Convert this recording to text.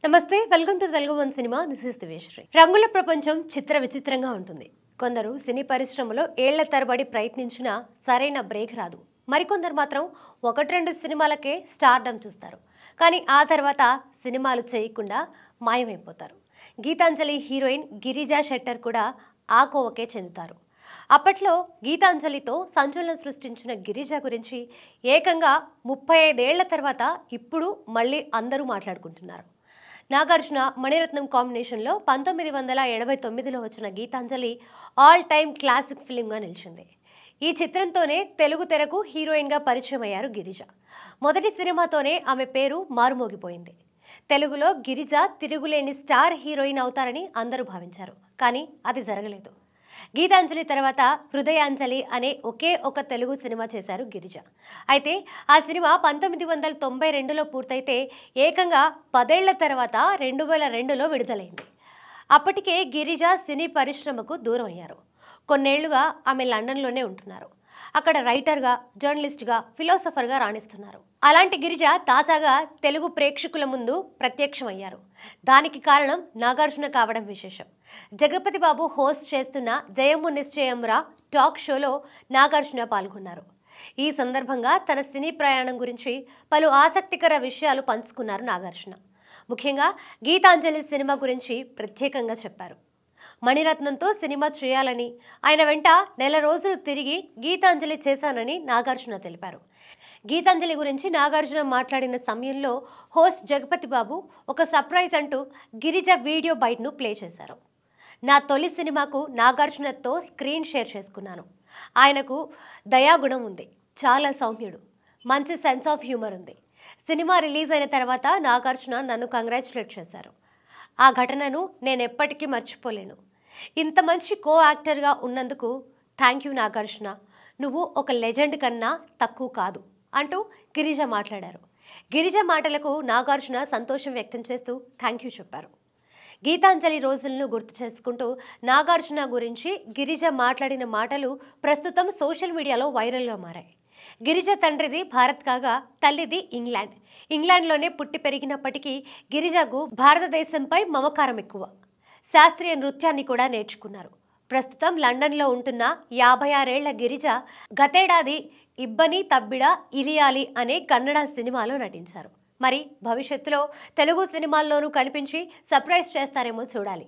నమస్తే, welcome to Telugu one cinema. This is Diveshri. రంగుల ప్రపంచం చిత్ర విచిత్రంగా ఉంటుంది. కొందరు సినీ పరిశ్రమలో ఏళ్ల తరబడి ప్రయత్నించినా సరైన బ్రేక్ రాదు. మరికొందరు మాత్రం ఒకటి రెండు సినిమాలకే స్టార్డమ్ చూస్తారు. కానీ ఆ తర్వాత సినిమాలు చేయకుండా మాయమైపోతారు. గీతాంజలి హీరోయిన్ గిరిజా షెట్టర్ కూడా ఆ కోవకే చెందుతారు. అప్పట్లో గీతాంజలితో సంచలనం సృష్టించిన గిరిజ గురించి ఏకంగా 35 ఏళ్ల తర్వాత ఇప్పుడు మళ్ళీ అందరూ మాట్లాడుకుంటున్నారు. నాగార్జున మణిరత్నం కాంబినేషన్లో 1989లో వచ్చిన గీతాంజలి ఆల్ టైమ్ క్లాసిక్ ఫిలింగా నిలిచింది. ఈ చిత్రంతోనే తెలుగు తెరకు హీరోయిన్గా పరిచయం అయ్యారు గిరిజ. మొదటి సినిమాతోనే ఆమె పేరు మారుమోగిపోయింది. తెలుగులో గిరిజ తిరుగులేని స్టార్ హీరోయిన్ అవుతారని అందరూ భావించారు. కానీ అది జరగలేదు. గీతాంజలి తర్వాత హృదయాంజలి అనే ఒకే ఒక తెలుగు సినిమా చేశారు గిరిజ. అయితే ఆ సినిమా 1992లో పూర్తయితే ఏకంగా 10 ఏళ్ల తర్వాత 2002లో విడుదలైంది. అప్పటికే గిరిజ సినీ పరిశ్రమకు దూరం అయ్యారు. కొన్నేళ్లుగా ఆమె లండన్లోనే ఉంటున్నారు. అక్కడ రైటర్గా, జర్నలిస్ట్గా, ఫిలాసఫర్గా రాణిస్తున్నారు. అలాంటి గిరిజ తాజాగా తెలుగు ప్రేక్షకుల ముందు ప్రత్యక్షమయ్యారు. దానికి కారణం నాగార్జున కావడం విశేషం. జగపతి బాబు హోస్ట్ చేస్తున్న జయము నిశ్చయంరా టాక్ షోలో నాగార్జున పాల్గొన్నారు. ఈ సందర్భంగా తన సినీ ప్రయాణం గురించి పలు ఆసక్తికర విషయాలు పంచుకున్నారు నాగార్జున. ముఖ్యంగా గీతాంజలి సినిమా గురించి ప్రత్యేకంగా చెప్పారు. మణిరత్నంతో సినిమా చేయాలని, ఆయన వెంట నెల రోజులు తిరిగి గీతాంజలి చేశానని నాగార్జున తెలిపారు. గీతాంజలి గురించి నాగార్జున మాట్లాడిన సమయంలో హోస్ట్ జగపతి బాబు ఒక సర్ప్రైజ్ అంటూ గిరిజ వీడియో బైట్ను ప్లే చేశారు. నా తొలి సినిమాకు నాగార్జునతో స్క్రీన్ షేర్ చేసుకున్నాను. ఆయనకు దయాగుణం ఉంది, చాలా సౌమ్యుడు, మంచి సెన్స్ ఆఫ్ హ్యూమర్ ఉంది. సినిమా రిలీజ్ అయిన తర్వాత నాగార్జున నన్ను కంగ్రాచులేట్ చేశారు. ఆ ఘటనను నేను ఎప్పటికీ మర్చిపోలేను. ఇంత మంచి కో యాక్టర్గా ఉన్నందుకు థ్యాంక్ యూ నాగార్జున, నువ్వు ఒక లెజెండ్ కన్నా తక్కువ కాదు అంటూ గిరిజ మాట్లాడారు. గిరిజ మాటలకు నాగార్జున సంతోషం వ్యక్తం చేస్తూ థ్యాంక్ యూ చెప్పారు. గీతాంజలి రోజులను గుర్తు చేసుకుంటూ నాగార్జున గురించి గిరిజ మాట్లాడిన మాటలు ప్రస్తుతం సోషల్ మీడియాలో వైరల్గా మారాయి. గిరిజ తండ్రిది భారత్ కాగా తల్లిది ఇంగ్లాండ్. ఇంగ్లాండ్లోనే పుట్టి పెరిగినప్పటికీ గిరిజకు భారతదేశంపై మమకారం ఎక్కువ. శాస్త్రీయ నృత్యాన్ని కూడా నేర్చుకున్నారు. ప్రస్తుతం లండన్లో ఉంటున్న 56 ఏళ్ల గిరిజ గతేడాది ఇబ్బని తబ్బిడ ఇలియాలి అనే కన్నడ సినిమాలో నటించారు. మరి భవిష్యత్తులో తెలుగు సినిమాల్లోనూ కనిపించి సర్ప్రైజ్ చేస్తారేమో చూడాలి.